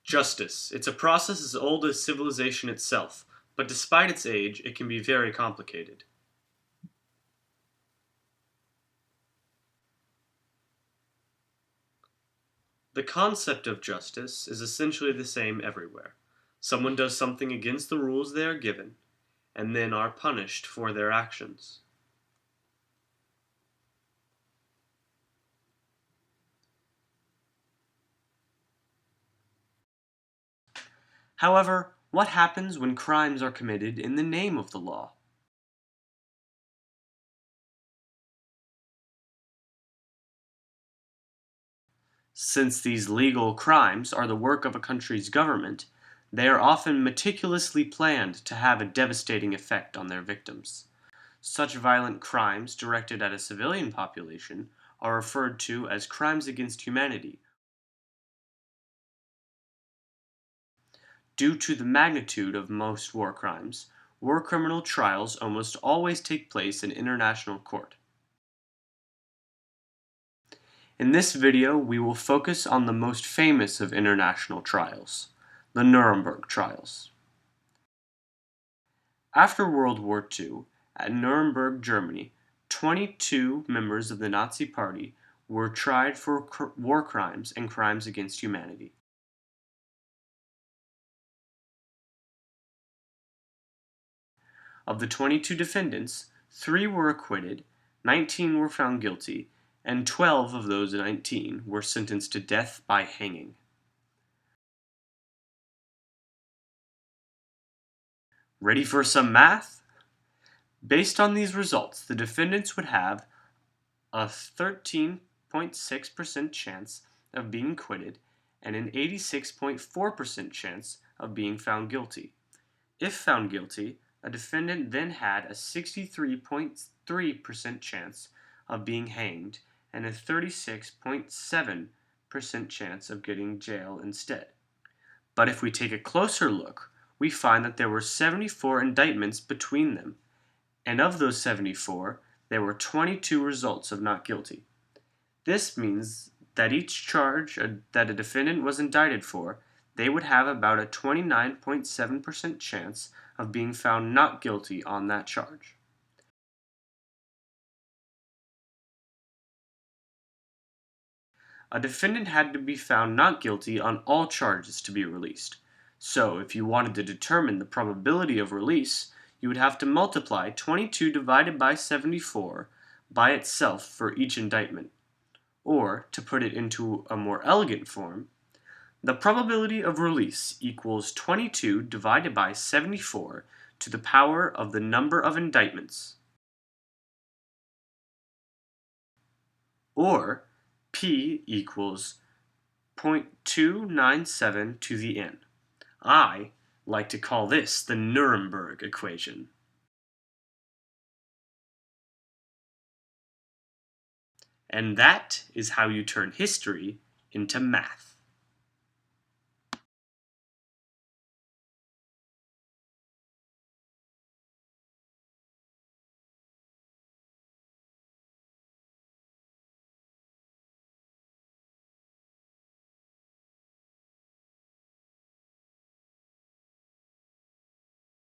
Justice. It's a process as old as civilization itself, but despite its age, it can be very complicated. The concept of justice is essentially the same everywhere. Someone does something against the rules they are given, and then are punished for their actions. However, what happens when crimes are committed in the name of the law? Since these legal crimes are the work of a country's government, they are often meticulously planned to have a devastating effect on their victims. Such violent crimes directed at a civilian population are referred to as crimes against humanity. Due to the magnitude of most war crimes, war criminal trials almost always take place in international court. In this video, we will focus on the most famous of international trials, the Nuremberg trials. After World War II, at Nuremberg, Germany, 22 members of the Nazi Party were tried for war crimes and crimes against humanity. Of the 22 defendants, 3 were acquitted, 19 were found guilty, and 12 of those 19 were sentenced to death by hanging. Ready for some math? Based on these results, the defendants would have a 13.6% chance of being acquitted and an 86.4% chance of being found guilty. If found guilty, a defendant then had a 63.3% chance of being hanged and a 36.7% chance of getting jail instead. But if we take a closer look, we find that there were 74 indictments between them, and of those 74, there were 22 results of not guilty. This means that each charge that a defendant was indicted for, they would have about a 29.7% chance of being found not guilty on that charge. A defendant had to be found not guilty on all charges to be released. So, if you wanted to determine the probability of release, you would have to multiply 22 divided by 74 by itself for each indictment. Or, to put it into a more elegant form, the probability of release equals 22 divided by 74 to the power of the number of indictments. Or, P equals 0.297 to the n. I like to call this the Nuremberg Equation. And that is how you turn history into math.